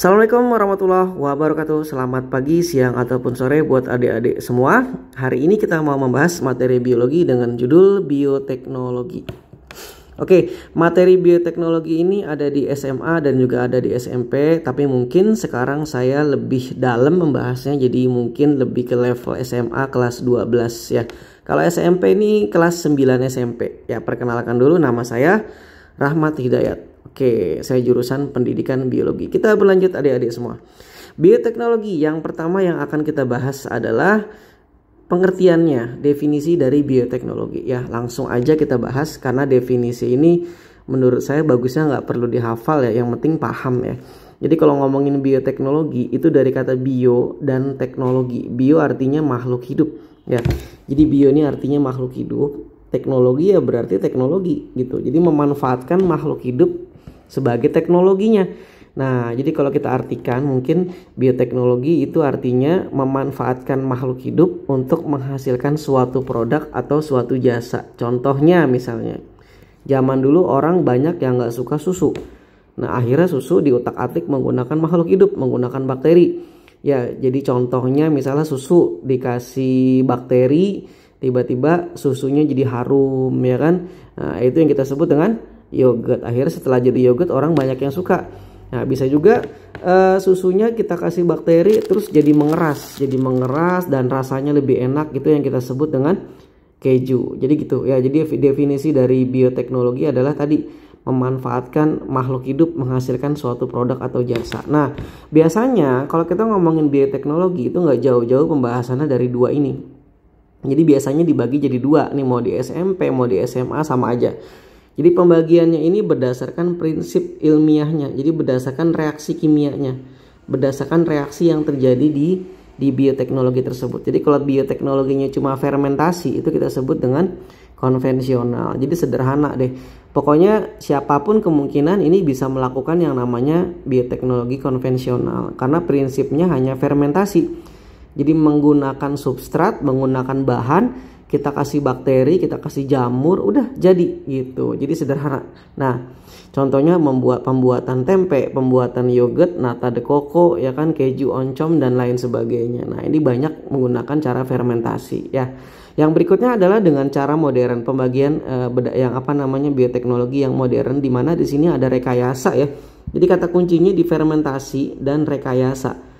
Assalamualaikum warahmatullahi wabarakatuh. Selamat pagi, siang, ataupun sore buat adik-adik semua. Hari ini kita mau membahas materi biologi dengan judul bioteknologi. Oke, materi bioteknologi ini ada di SMA dan juga ada di SMP. Tapi mungkin sekarang saya lebih dalam membahasnya, jadi mungkin lebih ke level SMA kelas 12 ya. Kalau SMP ini kelas 9 SMP. Ya, perkenalkan dulu, nama saya Rahmat Hidayat. Oke, saya jurusan pendidikan biologi. Kita berlanjut adik-adik semua. Bioteknologi yang pertama yang akan kita bahas adalah pengertiannya, definisi dari bioteknologi. Ya, langsung aja kita bahas karena definisi ini menurut saya bagusnya nggak perlu dihafal ya, yang penting paham ya. Jadi kalau ngomongin bioteknologi itu dari kata bio dan teknologi. Bio artinya makhluk hidup ya. Jadi bio ini artinya makhluk hidup. Teknologi ya berarti teknologi gitu. Jadi memanfaatkan makhluk hidup sebagai teknologinya. Nah, jadi kalau kita artikan mungkin bioteknologi itu artinya memanfaatkan makhluk hidup untuk menghasilkan suatu produk atau suatu jasa. Contohnya misalnya, zaman dulu orang banyak yang nggak suka susu. Nah, akhirnya susu diutak-atik menggunakan makhluk hidup, menggunakan bakteri. Ya, jadi contohnya misalnya susu dikasih bakteri, tiba-tiba susunya jadi harum ya kan. Nah, itu yang kita sebut dengan yogurt. Akhirnya setelah jadi yogurt orang banyak yang suka. Nah, bisa juga susunya kita kasih bakteri terus jadi mengeras dan rasanya lebih enak, gitu yang kita sebut dengan keju. Jadi gitu ya. Jadi definisi dari bioteknologi adalah tadi memanfaatkan makhluk hidup menghasilkan suatu produk atau jasa. Nah, biasanya kalau kita ngomongin bioteknologi itu nggak jauh-jauh pembahasannya dari dua ini. Jadi biasanya dibagi jadi dua nih, mau di SMP mau di SMA sama aja. Jadi pembagiannya ini berdasarkan prinsip ilmiahnya. Jadi berdasarkan reaksi kimianya, berdasarkan reaksi yang terjadi di bioteknologi tersebut. Jadi kalau bioteknologinya cuma fermentasi itu kita sebut dengan konvensional. Jadi sederhana deh. Pokoknya siapapun kemungkinan ini bisa melakukan yang namanya bioteknologi konvensional karena prinsipnya hanya fermentasi. Jadi menggunakan substrat, menggunakan bahan, kita kasih bakteri, kita kasih jamur, udah jadi gitu. Jadi sederhana. Nah, contohnya pembuatan tempe, pembuatan yogurt, nata de coco, ya kan, keju oncom dan lain sebagainya. Nah, ini banyak menggunakan cara fermentasi ya. Yang berikutnya adalah dengan cara modern, pembagian yang bioteknologi yang modern, di mana di sini ada rekayasa ya. Jadi kata kuncinya di fermentasi dan rekayasa.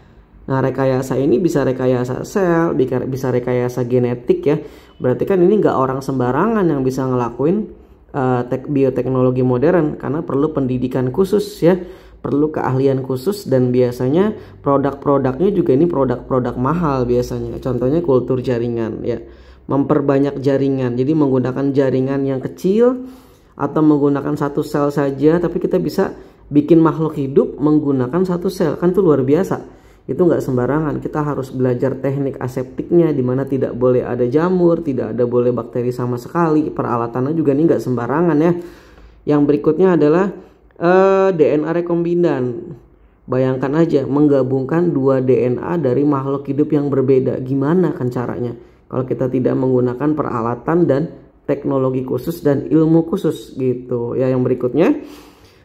Nah, rekayasa ini bisa rekayasa sel, bisa rekayasa genetik ya. Berarti kan ini nggak orang sembarangan yang bisa ngelakuin bioteknologi modern karena perlu pendidikan khusus ya, perlu keahlian khusus, dan biasanya produk-produknya juga ini produk-produk mahal biasanya. Contohnya kultur jaringan ya, memperbanyak jaringan. Jadi menggunakan jaringan yang kecil atau menggunakan satu sel saja, tapi kita bisa bikin makhluk hidup menggunakan satu sel, kan itu luar biasa. Itu nggak sembarangan, kita harus belajar teknik aseptiknya, dimana tidak boleh ada jamur, tidak ada boleh bakteri sama sekali. Peralatannya juga ini nggak sembarangan ya. Yang berikutnya adalah DNA rekombinan. Bayangkan aja menggabungkan dua DNA dari makhluk hidup yang berbeda, gimana kan caranya kalau kita tidak menggunakan peralatan dan teknologi khusus dan ilmu khusus gitu ya. Yang berikutnya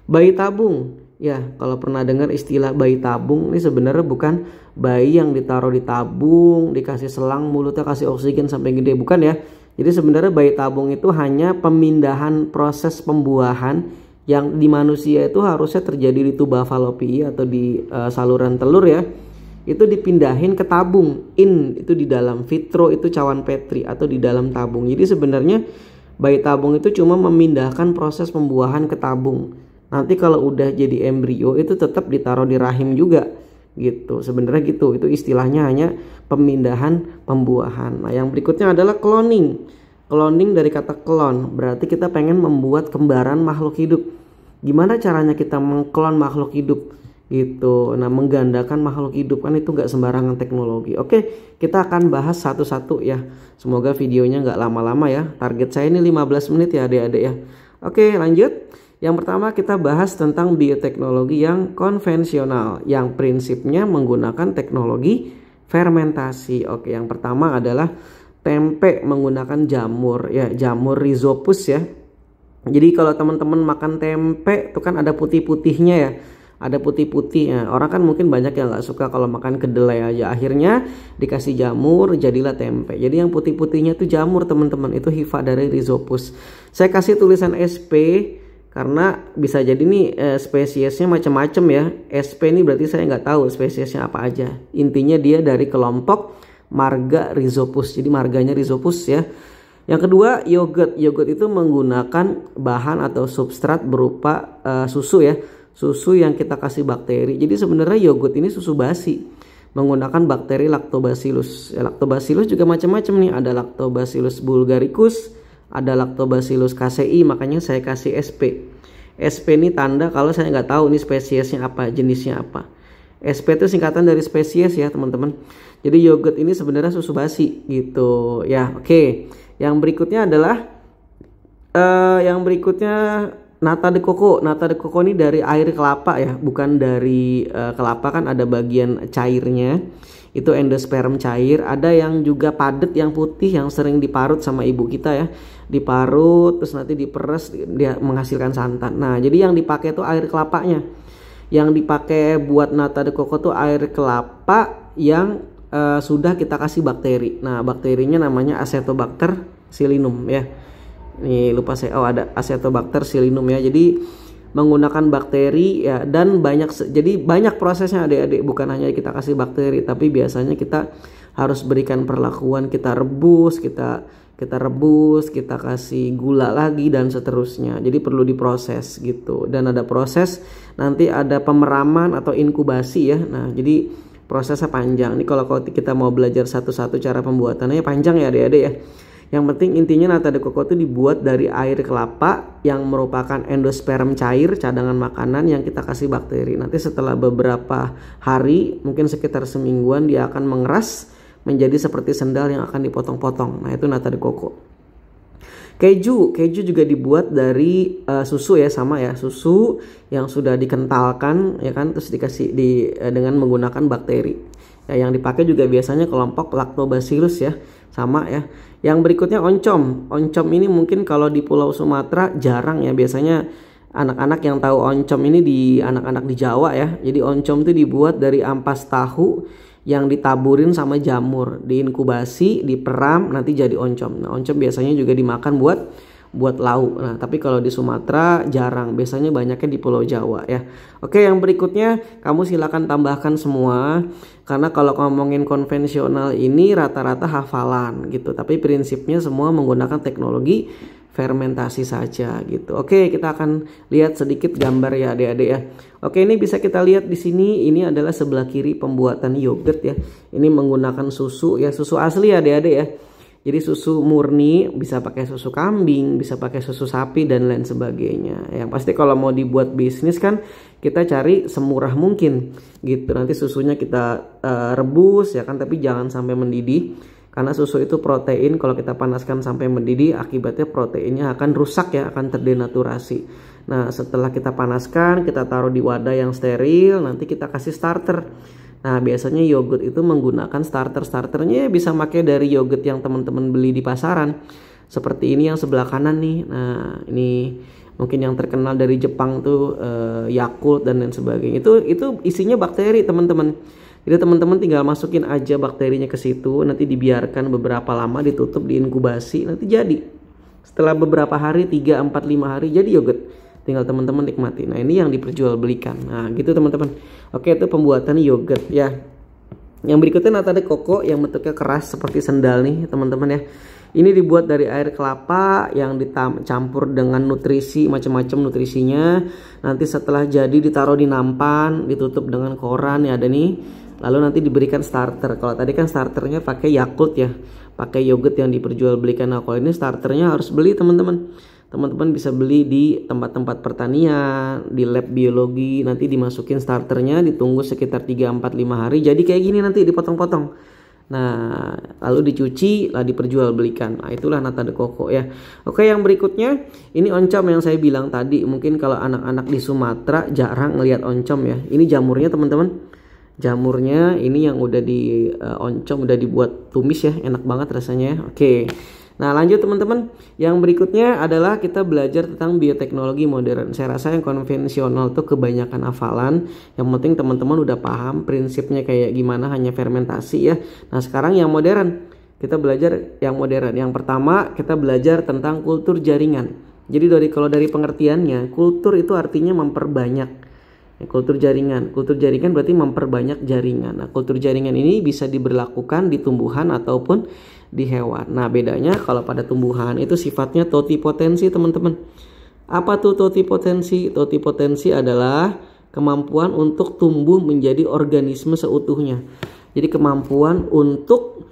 bayi tabung. Ya, kalau pernah dengar istilah bayi tabung, ini sebenarnya bukan bayi yang ditaruh di tabung, dikasih selang, mulutnya kasih oksigen sampai gede, bukan ya. Jadi sebenarnya bayi tabung itu hanya pemindahan proses pembuahan yang di manusia itu harusnya terjadi di tuba fallopi atau di saluran telur ya. Itu dipindahin ke tabung, itu di dalam vitro, itu cawan petri atau di dalam tabung. Jadi sebenarnya bayi tabung itu cuma memindahkan proses pembuahan ke tabung. Nanti kalau udah jadi embrio itu tetap ditaruh di rahim juga gitu. Sebenarnya gitu. Itu istilahnya hanya pemindahan pembuahan. Nah, yang berikutnya adalah cloning. Cloning dari kata clone, berarti kita pengen membuat kembaran makhluk hidup. Gimana caranya kita mengklon makhluk hidup gitu. Nah, menggandakan makhluk hidup kan itu nggak sembarangan teknologi. Oke, kita akan bahas satu-satu ya. Semoga videonya nggak lama-lama ya. Target saya ini 15 menit ya adik-adik ya. Oke, lanjut. Yang pertama kita bahas tentang bioteknologi yang konvensional, yang prinsipnya menggunakan teknologi fermentasi. Oke, yang pertama adalah tempe menggunakan jamur ya, jamur rhizopus ya. Jadi kalau teman-teman makan tempe itu kan ada putih-putihnya ya. ada putih-putih. Nah, orang kan mungkin banyak yang nggak suka kalau makan kedelai aja. Akhirnya dikasih jamur, jadilah tempe. Jadi yang putih-putihnya itu jamur teman-teman. Itu hifa dari Rhizopus. Saya kasih tulisan SP karena bisa jadi nih spesiesnya macam-macam ya. SP ini berarti saya nggak tahu spesiesnya apa aja. Intinya dia dari kelompok marga Rhizopus. Jadi marganya Rhizopus ya. Yang kedua, yogurt. Yogurt itu menggunakan bahan atau substrat berupa susu ya. Susu yang kita kasih bakteri. Jadi sebenarnya yogurt ini susu basi. Menggunakan bakteri Lactobacillus. Ya, Lactobacillus juga macam-macam nih. Ada Lactobacillus bulgaricus, ada Lactobacillus casei. Makanya saya kasih SP. SP ini tanda kalau saya nggak tahu ini spesiesnya apa, jenisnya apa. SP itu singkatan dari spesies ya teman-teman. Jadi yogurt ini sebenarnya susu basi gitu ya. Oke. Yang berikutnya adalah nata de coco. Nata de coco ini dari air kelapa ya, bukan dari kelapa, kan ada bagian cairnya. Itu endosperm cair. Ada yang juga padat yang putih yang sering diparut sama ibu kita ya. Diparut terus nanti diperes dia menghasilkan santan. Nah, jadi yang dipakai itu air kelapanya. Yang dipakai buat nata de coco tuh air kelapa yang sudah kita kasih bakteri. Nah, bakterinya namanya Acetobacter psilinum ya. Nih lupa saya, ada Acetobacter psilinum ya. Jadi menggunakan bakteri ya, dan jadi banyak prosesnya adik-adik, bukan hanya kita kasih bakteri, tapi biasanya kita harus berikan perlakuan, kita rebus, kita kasih gula lagi dan seterusnya. Jadi perlu diproses gitu. Dan ada proses, nanti ada pemeraman atau inkubasi ya. Nah, jadi prosesnya panjang. Ini kalau kita mau belajar satu-satu cara pembuatannya panjang ya adik-adik ya. Yang penting intinya nata de coco itu dibuat dari air kelapa yang merupakan endosperm cair, cadangan makanan yang kita kasih bakteri. Nanti setelah beberapa hari, mungkin sekitar semingguan, dia akan mengeras menjadi seperti sendal yang akan dipotong-potong. Nah, itu nata de coco. Keju juga dibuat dari susu ya, sama ya, susu yang sudah dikentalkan ya kan, terus dikasih dengan menggunakan bakteri. Ya, yang dipakai juga biasanya kelompok Lactobacillus ya, sama ya. Yang berikutnya oncom. Oncom ini mungkin kalau di Pulau Sumatera jarang ya, biasanya anak-anak yang tahu oncom ini di anak-anak di Jawa ya. Jadi oncom itu dibuat dari ampas tahu yang ditaburin sama jamur, diinkubasi, diperam, nanti jadi oncom. Nah, oncom biasanya juga dimakan buat lauk. Nah, tapi kalau di Sumatera jarang, biasanya banyaknya di Pulau Jawa ya. Oke, yang berikutnya kamu silakan tambahkan semua, karena kalau ngomongin konvensional ini rata-rata hafalan gitu, tapi prinsipnya semua menggunakan teknologi fermentasi saja gitu. Oke, kita akan lihat sedikit gambar ya adik-adik ya. Oke, ini bisa kita lihat di sini, ini adalah sebelah kiri pembuatan yogurt ya. Ini menggunakan susu ya, susu asli ya adik-adik ya. Jadi susu murni, bisa pakai susu kambing, bisa pakai susu sapi dan lain sebagainya. Yang pasti kalau mau dibuat bisnis kan kita cari semurah mungkin gitu. Nanti susunya kita rebus ya kan, tapi jangan sampai mendidih. Karena susu itu protein, kalau kita panaskan sampai mendidih akibatnya proteinnya akan rusak ya, akan terdenaturasi. Nah, setelah kita panaskan, kita taruh di wadah yang steril, nanti kita kasih starter. Nah, biasanya yogurt itu menggunakan starternya bisa pakai dari yogurt yang teman-teman beli di pasaran. Seperti ini yang sebelah kanan nih. Nah, ini mungkin yang terkenal dari Jepang tuh Yakult dan lain sebagainya. Itu isinya bakteri teman-teman. Jadi teman-teman tinggal masukin aja bakterinya ke situ, nanti dibiarkan beberapa lama, ditutup, diinkubasi, nanti jadi. Setelah beberapa hari, 3, 4, 5 hari jadi yogurt. Tinggal teman-teman nikmati. Nah, ini yang diperjualbelikan. Nah, gitu teman-teman. Oke, itu pembuatan yogurt ya. Yang berikutnya nata de coco yang bentuknya keras seperti sendal nih, teman-teman ya. Ini dibuat dari air kelapa yang dicampur dengan nutrisi, macam-macam nutrisinya. Nanti setelah jadi ditaruh di nampan, ditutup dengan koran ya, ada nih. Lalu nanti diberikan starter. Kalau tadi kan starternya pakai Yakult ya, pakai yogurt yang diperjualbelikan. Nah, kalau ini starternya harus beli teman-teman. Teman-teman bisa beli di tempat-tempat pertanian, di lab biologi. Nanti dimasukin starternya, ditunggu sekitar 3, 4, 5 hari. Jadi kayak gini nanti dipotong-potong. Nah, lalu dicuci, lah diperjualbelikan. Nah, itulah nata de coco ya. Oke, yang berikutnya ini oncom yang saya bilang tadi. Mungkin kalau anak-anak di Sumatera jarang ngelihat oncom ya. Ini jamurnya teman-teman. Jamurnya ini yang udah di oncom, udah dibuat tumis ya, enak banget rasanya. Oke, Nah, lanjut teman-teman. Yang berikutnya adalah kita belajar tentang bioteknologi modern. Saya rasa yang konvensional tuh kebanyakan hafalan. Yang penting teman-teman udah paham prinsipnya kayak gimana, hanya fermentasi ya. Nah, sekarang yang modern. Kita belajar yang modern. Yang pertama, kita belajar tentang kultur jaringan. Jadi kalau dari pengertiannya, kultur itu artinya memperbanyak. Kultur jaringan berarti memperbanyak jaringan. Nah, kultur jaringan ini bisa diberlakukan di tumbuhan ataupun di hewan. Nah, bedanya kalau pada tumbuhan itu sifatnya totipotensi, teman-teman. Apa tuh totipotensi? Totipotensi adalah kemampuan untuk tumbuh menjadi organisme seutuhnya. Jadi kemampuan untuk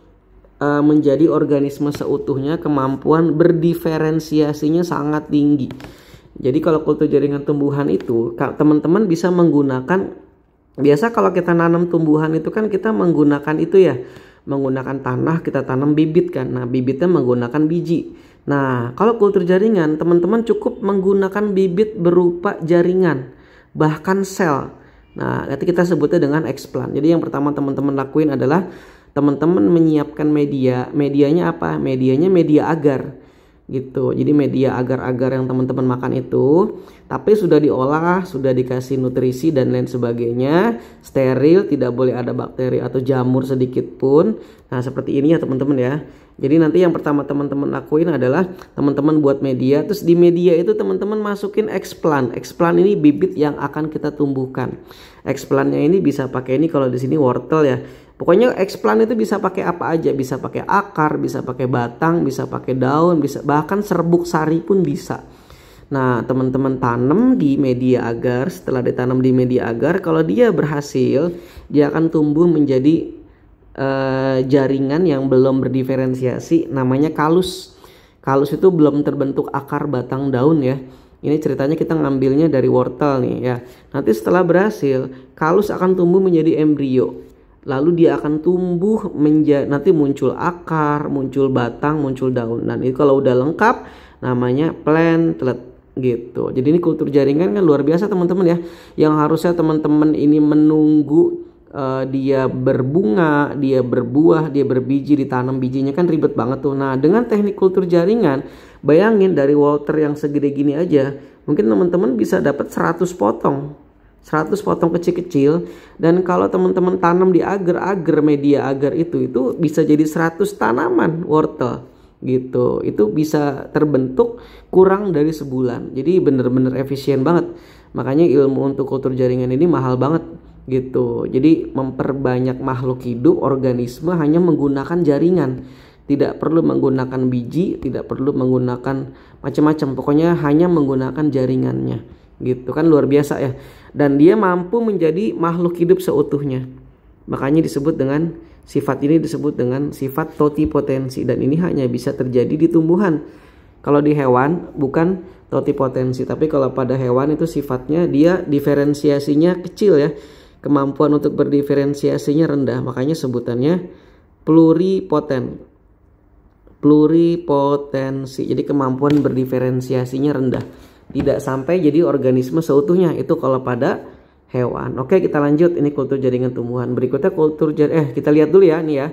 menjadi organisme seutuhnya, kemampuan berdiferensiasinya sangat tinggi. Jadi kalau kultur jaringan tumbuhan itu teman-teman bisa menggunakan, biasa kalau kita nanam tumbuhan itu kan kita menggunakan itu ya, menggunakan tanah, kita tanam bibit kan. Nah, bibitnya menggunakan biji. Nah, kalau kultur jaringan teman-teman cukup menggunakan bibit berupa jaringan, bahkan sel. Nah, nanti kita sebutnya dengan explant. Jadi yang pertama teman-teman lakuin adalah teman-teman menyiapkan media. Medianya apa? Medianya media agar gitu. Jadi media agar-agar yang teman-teman makan itu tapi sudah diolah, sudah dikasih nutrisi dan lain sebagainya, steril, tidak boleh ada bakteri atau jamur sedikit pun. Nah, seperti ini ya teman-teman ya. Jadi nanti yang pertama teman-teman lakuin adalah teman-teman buat media, terus di media itu teman-teman masukin explant. Explant ini bibit yang akan kita tumbuhkan. Explantnya ini bisa pakai, ini kalau di sini wortel ya. Pokoknya explant itu bisa pakai apa aja, bisa pakai akar, bisa pakai batang, bisa pakai daun, bisa bahkan serbuk sari pun bisa. Nah, teman-teman tanam di media agar. Setelah ditanam di media agar, kalau dia berhasil, dia akan tumbuh menjadi jaringan yang belum berdiferensiasi, namanya kalus. Kalus itu belum terbentuk akar, batang, daun ya. Ini ceritanya kita ngambilnya dari wortel nih ya. Nanti setelah berhasil, kalus akan tumbuh menjadi embrio. Lalu dia akan tumbuh nanti muncul akar, muncul batang, muncul daun. Dan itu kalau udah lengkap namanya plantlet gitu. Jadi ini kultur jaringan kan luar biasa teman-teman ya. Yang harusnya teman-teman ini menunggu dia berbunga, dia berbuah, dia berbiji, ditanam bijinya kan ribet banget tuh. Nah, dengan teknik kultur jaringan, bayangin dari water yang segede gini aja, mungkin teman-teman bisa dapat 100 potong. 100 potong kecil-kecil, dan kalau teman-teman tanam di agar media agar itu bisa jadi 100 tanaman wortel gitu. Itu bisa terbentuk kurang dari sebulan. Jadi bener-bener efisien banget. Makanya ilmu untuk kultur jaringan ini mahal banget gitu. Jadi memperbanyak makhluk hidup, organisme hanya menggunakan jaringan. Tidak perlu menggunakan biji, tidak perlu menggunakan macam-macam. Pokoknya hanya menggunakan jaringannya. Gitu kan, luar biasa ya. Dan dia mampu menjadi makhluk hidup seutuhnya. Makanya disebut dengan sifat ini disebut dengan sifat totipotensi, dan ini hanya bisa terjadi di tumbuhan. Kalau di hewan bukan totipotensi, tapi kalau pada hewan itu sifatnya dia diferensiasinya kecil ya. Kemampuan untuk berdiferensiasinya rendah, makanya sebutannya pluripoten. Pluripotensi. Jadi kemampuan berdiferensiasinya rendah. Tidak sampai jadi organisme seutuhnya, itu kalau pada hewan. Oke, kita lanjut. Ini kultur jaringan tumbuhan. Berikutnya kultur kita lihat dulu ya nih ya.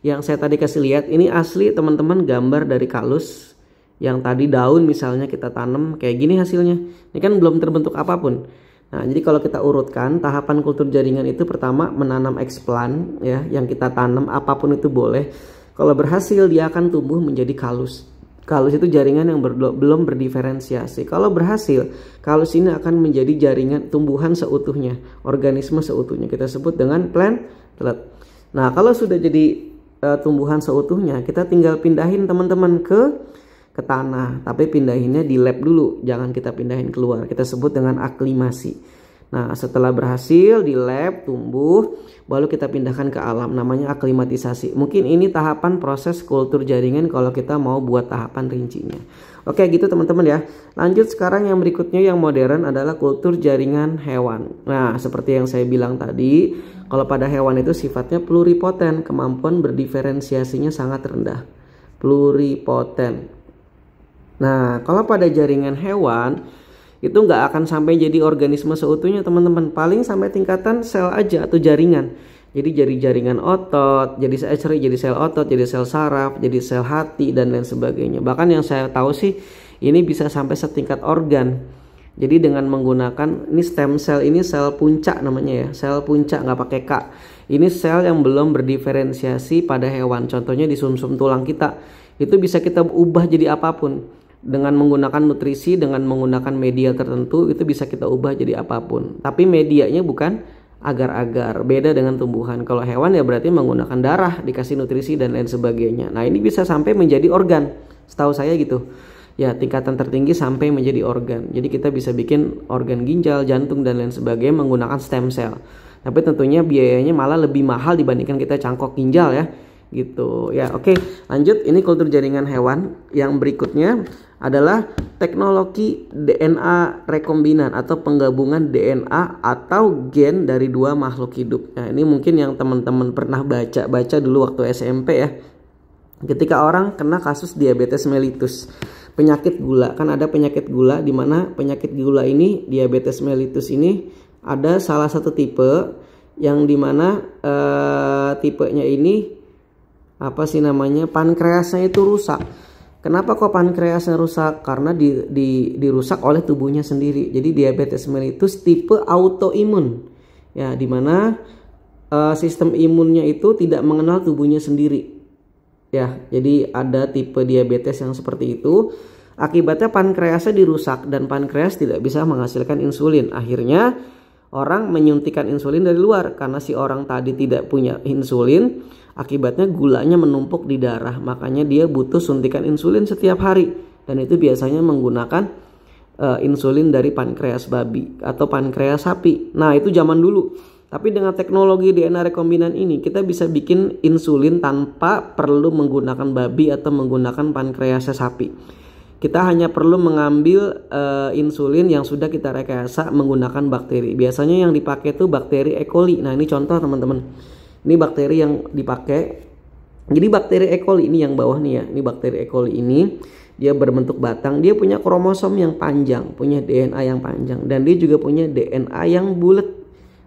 Yang saya tadi kasih lihat ini asli teman-teman, gambar dari kalus. Yang tadi daun misalnya kita tanam kayak gini hasilnya. Ini kan belum terbentuk apapun. Nah, jadi kalau kita urutkan tahapan kultur jaringan itu, pertama menanam explant ya, yang kita tanam apapun itu boleh. Kalau berhasil dia akan tumbuh menjadi kalus. Kalus itu jaringan yang belum berdiferensiasi. Kalau berhasil, kalus ini akan menjadi jaringan tumbuhan seutuhnya, organisme seutuhnya. Kita sebut dengan plantlet. Nah, kalau sudah jadi tumbuhan seutuhnya, kita tinggal pindahin teman-teman ke tanah. Tapi pindahinnya di lab dulu, jangan kita pindahin keluar. Kita sebut dengan aklimasi. Nah, setelah berhasil di lab tumbuh, baru kita pindahkan ke alam, namanya aklimatisasi. Mungkin ini tahapan proses kultur jaringan kalau kita mau buat tahapan rincinya. Oke gitu teman-teman ya. Lanjut sekarang yang berikutnya yang modern adalah kultur jaringan hewan. Nah, seperti yang saya bilang tadi, kalau pada hewan itu sifatnya pluripoten, kemampuan berdiferensiasinya sangat rendah. Pluripoten. Nah, kalau pada jaringan hewan itu nggak akan sampai jadi organisme seutuhnya teman-teman. Paling sampai tingkatan sel aja atau jaringan. Jadi jadi jaringan otot, jadi sel otot, jadi sel saraf, jadi sel hati dan lain sebagainya. Bahkan yang saya tahu sih ini bisa sampai setingkat organ. Jadi dengan menggunakan ini stem cell, ini sel puncak namanya ya, sel puncak nggak pakai K. Ini sel yang belum berdiferensiasi pada hewan. Contohnya di sumsum tulang kita, itu bisa kita ubah jadi apapun. Dengan menggunakan nutrisi, dengan menggunakan media tertentu, itu bisa kita ubah jadi apapun. Tapi medianya bukan agar-agar, beda dengan tumbuhan. Kalau hewan ya berarti menggunakan darah, dikasih nutrisi dan lain sebagainya. Nah ini bisa sampai menjadi organ, setahu saya gitu. Ya tingkatan tertinggi sampai menjadi organ. Jadi kita bisa bikin organ ginjal, jantung dan lain sebagainya menggunakan stem cell. Tapi tentunya biayanya malah lebih mahal dibandingkan kita cangkok ginjal ya. Gitu ya. Oke, lanjut. Ini kultur jaringan hewan. Yang berikutnya adalah teknologi DNA rekombinan atau penggabungan DNA atau gen dari dua makhluk hidup. Nah, ini mungkin yang teman-teman pernah baca dulu waktu SMP ya. Ketika orang kena kasus diabetes mellitus, penyakit gula, kan ada penyakit gula di mana penyakit gula ini, diabetes mellitus ini ada salah satu tipe yang dimana tipenya ini apa sih namanya, pankreasnya itu rusak. Kenapa kok pankreasnya rusak? Karena dirusak oleh tubuhnya sendiri. Jadi diabetes mellitus tipe autoimun. Ya, dimana sistem imunnya itu tidak mengenal tubuhnya sendiri. Ya, jadi ada tipe diabetes yang seperti itu. Akibatnya pankreasnya dirusak dan pankreas tidak bisa menghasilkan insulin. Akhirnya orang menyuntikkan insulin dari luar karena si orang tadi tidak punya insulin. Akibatnya gulanya menumpuk di darah, makanya dia butuh suntikan insulin setiap hari, dan itu biasanya menggunakan insulin dari pankreas babi atau pankreas sapi. Nah itu zaman dulu. Tapi dengan teknologi DNA rekombinan ini kita bisa bikin insulin tanpa perlu menggunakan babi atau menggunakan pankreas sapi. Kita hanya perlu mengambil insulin yang sudah kita rekayasa menggunakan bakteri. Biasanya yang dipakai itu bakteri E. coli. Nah ini contoh teman-teman. Ini bakteri yang dipakai. Jadi bakteri E. coli ini yang bawah nih ya. Ini bakteri E. coli ini dia berbentuk batang. Dia punya kromosom yang panjang, punya DNA yang panjang, dan dia juga punya DNA yang bulat.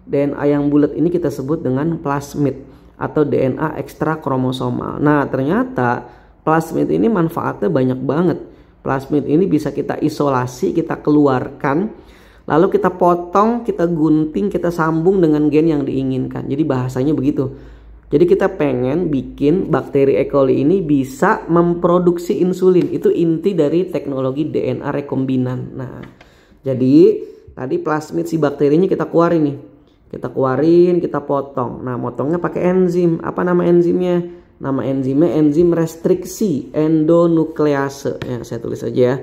DNA yang bulat ini kita sebut dengan plasmid atau DNA ekstra kromosomal. Nah ternyata plasmid ini manfaatnya banyak banget. Plasmid ini bisa kita isolasi, kita keluarkan, lalu kita potong, kita gunting, kita sambung dengan gen yang diinginkan. Jadi bahasanya begitu. Jadi kita pengen bikin bakteri E. coli ini bisa memproduksi insulin. Itu inti dari teknologi DNA rekombinan. Nah, jadi tadi plasmid si bakterinya kita keluarin nih. Kita keluarin, kita potong. Nah, motongnya pakai enzim. Apa nama enzimnya? Nama enzimnya enzim restriksi endonuklease. Ya, saya tulis aja ya.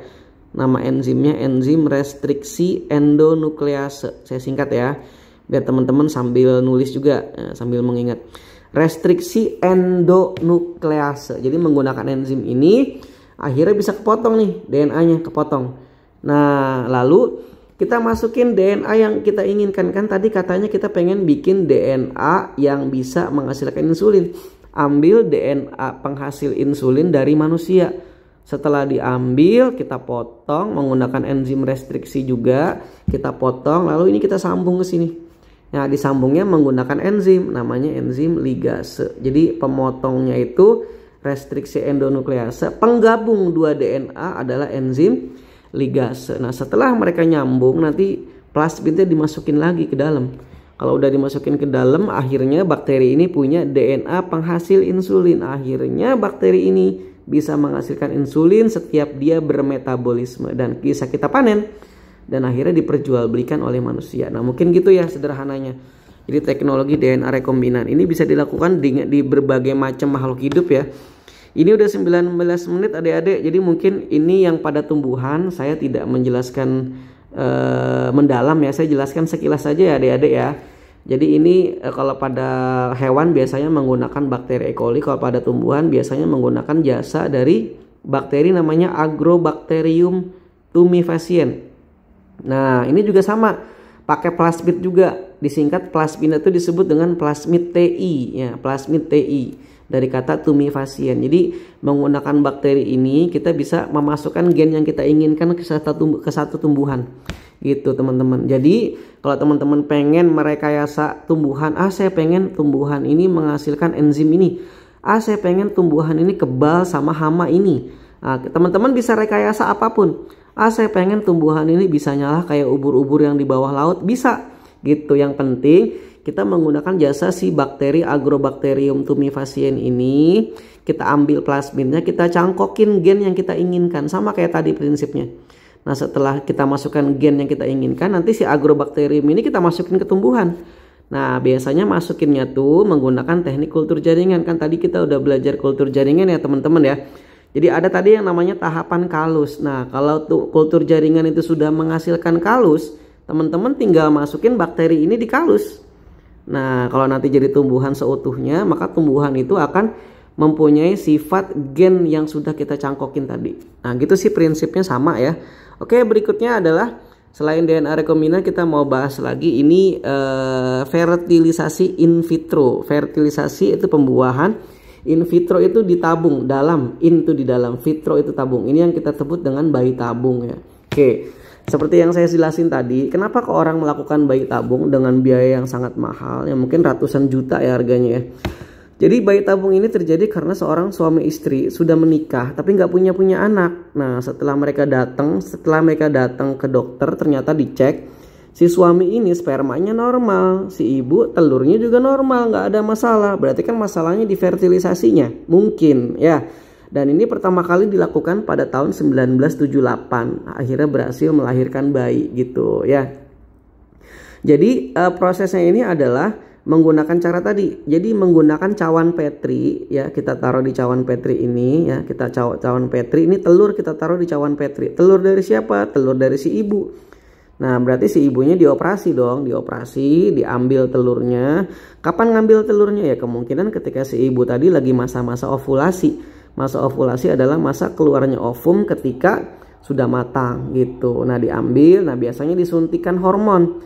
Nama enzimnya enzim restriksi endonuklease. Saya singkat ya, biar teman-teman sambil nulis juga, sambil mengingat. Restriksi endonuklease. Jadi menggunakan enzim ini akhirnya bisa kepotong nih, DNA-nya kepotong. Nah, lalu kita masukin DNA yang kita inginkan. Kan tadi katanya kita pengen bikin DNA yang bisa menghasilkan insulin. Ambil DNA penghasil insulin dari manusia. Setelah diambil, kita potong menggunakan enzim restriksi juga, kita potong, lalu ini kita sambung ke sini. Nah, disambungnya menggunakan enzim, namanya enzim ligase. Jadi pemotongnya itu restriksi endonuklease, penggabung dua DNA adalah enzim ligase. Nah, setelah mereka nyambung, nanti plasmidnya dimasukin lagi ke dalam. Kalau udah dimasukin ke dalam, akhirnya bakteri ini punya DNA penghasil insulin. Akhirnya bakteri ini bisa menghasilkan insulin setiap dia bermetabolisme dan bisa kita panen dan akhirnya diperjualbelikan oleh manusia. Nah, mungkin gitu ya sederhananya. Jadi teknologi DNA rekombinan ini bisa dilakukan di berbagai macam makhluk hidup ya. Ini udah 19 menit adik-adik. Jadi mungkin ini yang pada tumbuhan saya tidak menjelaskan mendalam ya, saya jelaskan sekilas saja ya adik-adik ya. Jadi ini kalau pada hewan biasanya menggunakan bakteri E. coli, kalau pada tumbuhan biasanya menggunakan jasa dari bakteri namanya Agrobacterium tumefaciens. Nah ini juga sama, pakai plasmid juga, disingkat plasmid itu disebut dengan plasmid TI ya, plasmid TI. dari kata tumifasien. Jadi menggunakan bakteri ini kita bisa memasukkan gen yang kita inginkan ke satu tumbuhan gitu teman-teman. Jadi kalau teman-teman pengen merekayasa tumbuhan, saya pengen tumbuhan ini menghasilkan enzim ini, saya pengen tumbuhan ini kebal sama hama ini. Nah, teman-teman bisa rekayasa apapun. Saya pengen tumbuhan ini bisa nyala kayak ubur-ubur yang di bawah laut, bisa gitu. Yang penting kita menggunakan jasa si bakteri Agrobacterium tumefaciens ini. Kita ambil plasmidnya, kita cangkokin gen yang kita inginkan, sama kayak tadi prinsipnya. Nah setelah kita masukkan gen yang kita inginkan, nanti si Agrobacterium ini kita masukin ke tumbuhan. Nah biasanya masukinnya tuh menggunakan teknik kultur jaringan. Kan tadi kita udah belajar kultur jaringan ya teman-teman ya. Jadi ada tadi yang namanya tahapan kalus. Nah kalau tuh kultur jaringan itu sudah menghasilkan kalus, teman-teman tinggal masukin bakteri ini di kalus. Nah kalau nanti jadi tumbuhan seutuhnya, maka tumbuhan itu akan mempunyai sifat gen yang sudah kita cangkokin tadi. Nah gitu sih prinsipnya, sama ya. Oke, berikutnya adalah selain DNA rekombinant kita mau bahas lagi ini fertilisasi in vitro. Fertilisasi itu pembuahan, in vitro itu ditabung, dalam, in itu di dalam, vitro itu tabung. Ini yang kita sebut dengan bayi tabung ya. Oke. Seperti yang saya jelasin tadi, kenapa kok orang melakukan bayi tabung dengan biaya yang sangat mahal, yang mungkin ratusan juta ya harganya ya. Jadi bayi tabung ini terjadi karena seorang suami istri sudah menikah tapi nggak punya anak. Nah setelah mereka datang ke dokter, ternyata dicek si suami ini spermanya normal, si ibu telurnya juga normal, nggak ada masalah. Berarti kan masalahnya di fertilisasinya mungkin ya. Dan ini pertama kali dilakukan pada tahun 1978. Akhirnya berhasil melahirkan bayi gitu ya. Jadi prosesnya ini adalah menggunakan cara tadi. Jadi menggunakan cawan Petri ya, kita taruh di cawan Petri ini ya. Kita cawan Petri ini, telur kita taruh di cawan Petri. Telur dari siapa? Telur dari si ibu. Nah berarti si ibunya dioperasi dong. Dioperasi, diambil telurnya. Kapan ngambil telurnya? Ya kemungkinan ketika si ibu tadi lagi masa-masa ovulasi. Masa ovulasi adalah masa keluarnya ovum ketika sudah matang gitu. Nah diambil, nah biasanya disuntikan hormon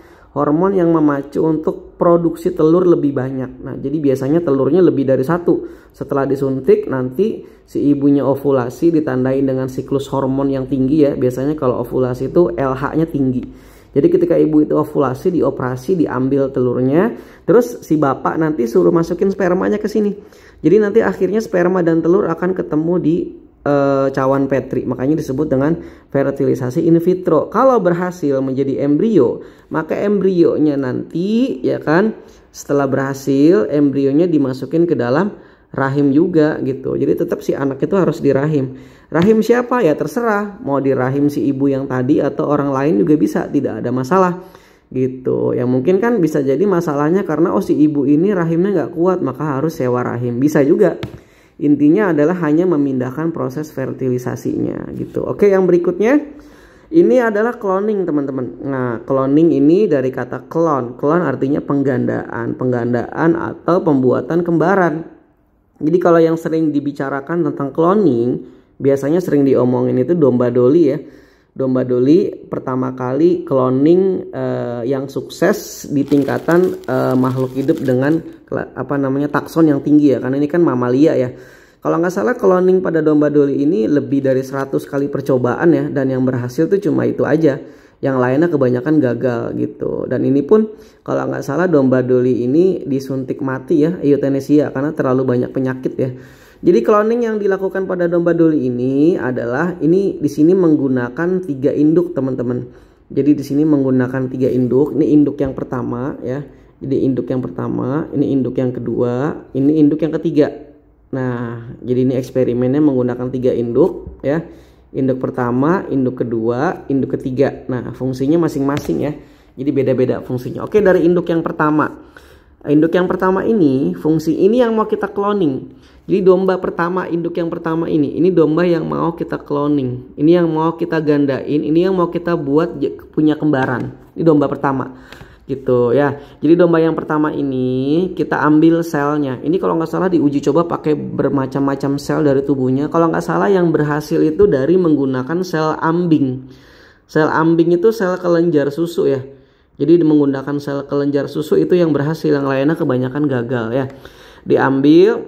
yang memacu untuk produksi telur lebih banyak. Nah jadi biasanya telurnya lebih dari satu. Setelah disuntik nanti si ibunya ovulasi ditandai dengan siklus hormon yang tinggi ya. Biasanya kalau ovulasi itu LH-nya tinggi. Jadi ketika ibu itu ovulasi, dioperasi, diambil telurnya, terus si bapak nanti suruh masukin spermanya ke sini. Jadi nanti akhirnya sperma dan telur akan ketemu di cawan Petri. Makanya disebut dengan fertilisasi in vitro. Kalau berhasil menjadi embrio, maka embrionya nanti ya kan, setelah berhasil embrionya dimasukin ke dalam rahim juga gitu. Jadi tetap si anak itu harus di rahim. Rahim siapa? Ya terserah, mau di rahim si ibu yang tadi atau orang lain juga bisa, tidak ada masalah gitu. Yang mungkin kan bisa jadi masalahnya karena si ibu ini rahimnya nggak kuat, maka harus sewa rahim, bisa juga. Intinya adalah hanya memindahkan proses fertilisasinya gitu. Oke, yang berikutnya ini adalah cloning teman-teman. Nah cloning ini dari kata clone. Clone artinya penggandaan atau pembuatan kembaran. Jadi kalau yang sering dibicarakan tentang cloning, biasanya sering diomongin itu domba Dolly ya. Domba Dolly pertama kali cloning yang sukses di tingkatan makhluk hidup dengan takson yang tinggi ya, karena ini kan mamalia ya. Kalau nggak salah cloning pada domba Dolly ini lebih dari 100 kali percobaan ya, dan yang berhasil tuh cuma itu aja. Yang lainnya kebanyakan gagal gitu. Dan ini pun kalau nggak salah domba Dolly ini disuntik mati ya, euthanasia, karena terlalu banyak penyakit ya. Jadi cloning yang dilakukan pada domba Dolly ini adalah di sini menggunakan 3 induk teman-teman. Jadi di sini menggunakan 3 induk. Ini induk yang pertama ya. Jadi induk yang pertama, ini induk yang kedua, ini induk yang ketiga. Nah, jadi ini eksperimennya menggunakan 3 induk ya. Induk pertama, induk kedua, induk ketiga. Nah, fungsinya masing-masing ya. Jadi beda-beda fungsinya. Oke, dari induk yang pertama. Induk yang pertama ini, fungsi ini yang mau kita cloning. Jadi domba pertama, induk yang pertama ini domba yang mau kita cloning. Ini yang mau kita gandain, ini yang mau kita buat punya kembaran. Ini domba pertama. Gitu ya. Jadi domba yang pertama ini kita ambil selnya. Ini kalau nggak salah diuji coba pakai bermacam-macam sel dari tubuhnya. Kalau nggak salah yang berhasil itu dari menggunakan sel ambing. Sel ambing itu sel kelenjar susu ya. Jadi menggunakan sel kelenjar susu itu yang berhasil, yang lainnya kebanyakan gagal ya. Diambil,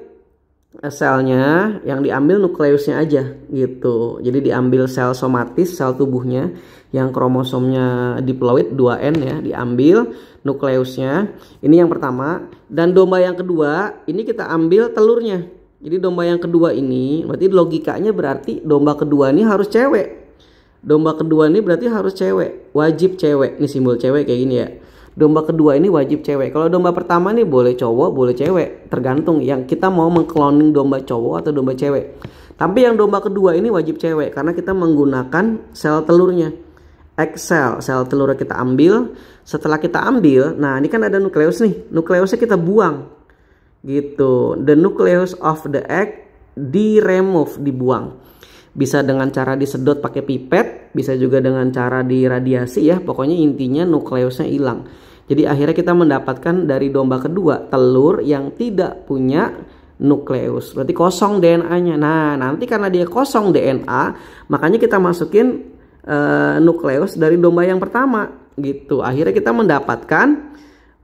selnya, yang diambil nukleusnya aja gitu. Jadi diambil sel somatis, sel tubuhnya yang kromosomnya diploid 2N ya, diambil nukleusnya. Ini yang pertama. Dan domba yang kedua, ini kita ambil telurnya. Jadi domba yang kedua ini, berarti logikanya berarti domba kedua ini harus cewek. Domba kedua ini berarti harus cewek, wajib cewek. Ini simbol cewek kayak gini ya. Domba kedua ini wajib cewek. Kalau domba pertama nih boleh cowok, boleh cewek. Tergantung yang kita mau mengkloning domba cowok atau domba cewek. Tapi yang domba kedua ini wajib cewek karena kita menggunakan sel telurnya. Egg cell, sel telurnya kita ambil. Setelah kita ambil, nah ini kan ada nukleus nih. Nukleusnya kita buang. Gitu. The nucleus of the egg di-remove, dibuang. Bisa dengan cara disedot pakai pipet, bisa juga dengan cara diradiasi ya. Pokoknya intinya nukleusnya hilang. Jadi akhirnya kita mendapatkan dari domba kedua telur yang tidak punya nukleus. Berarti kosong DNA-nya. Nah, nanti karena dia kosong DNA, makanya kita masukin nukleus dari domba yang pertama gitu. Akhirnya kita mendapatkan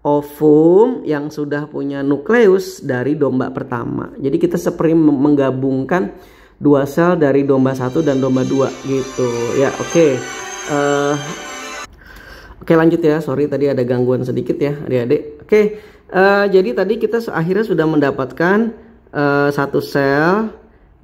ovum yang sudah punya nukleus dari domba pertama. Jadi kita seperti menggabungkan dua sel dari domba 1 dan domba 2 gitu ya. Oke, lanjut ya. Sorry tadi ada gangguan sedikit ya adik-adik. Jadi tadi kita akhirnya sudah mendapatkan satu sel,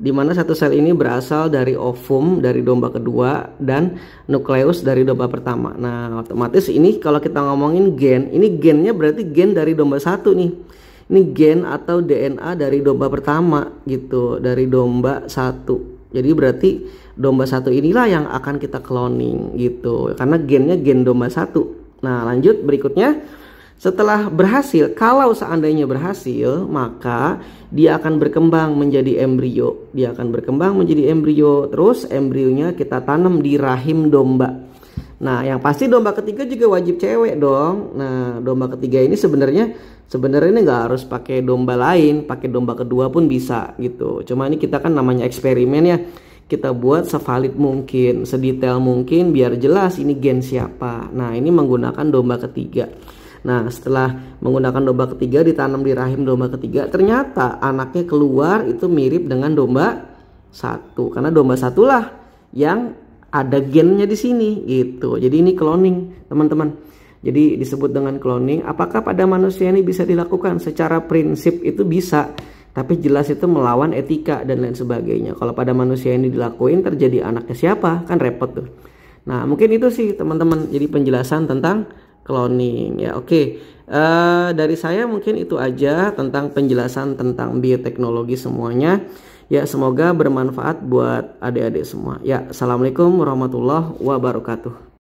dimana satu sel ini berasal dari ovum dari domba kedua dan nukleus dari domba pertama. Nah, otomatis ini kalau kita ngomongin gen, ini gennya berarti gen dari domba 1 nih. Ini gen atau DNA dari domba pertama gitu, dari domba 1. Jadi berarti domba 1 inilah yang akan kita cloning gitu, karena gennya gen domba 1. Nah, lanjut berikutnya. Setelah berhasil, kalau seandainya berhasil, maka dia akan berkembang menjadi embrio. Dia akan berkembang menjadi embrio, terus embrionya kita tanam di rahim domba. Nah, yang pasti domba ketiga juga wajib cewek dong. Nah, domba ketiga ini sebenarnya ini nggak harus pakai domba lain, pakai domba kedua pun bisa gitu. Cuma ini kita kan namanya eksperimen ya. Kita buat sevalid mungkin, sedetail mungkin biar jelas ini gen siapa. Nah, ini menggunakan domba ketiga. Nah, setelah menggunakan domba ketiga ditanam di rahim domba ketiga, ternyata anaknya keluar itu mirip dengan domba 1. Karena domba 1 lah yang ada gennya di sini gitu. Jadi ini cloning, teman-teman. Jadi disebut dengan cloning. Apakah pada manusia ini bisa dilakukan? Secara prinsip itu bisa, tapi jelas itu melawan etika dan lain sebagainya. Kalau pada manusia ini dilakuin, terjadi anaknya siapa? Kan repot tuh. Nah, mungkin itu sih teman-teman. Jadi penjelasan tentang cloning ya. Dari saya mungkin itu aja tentang penjelasan tentang bioteknologi semuanya ya. Semoga bermanfaat buat adik-adik semua ya. Assalamualaikum warahmatullahi wabarakatuh.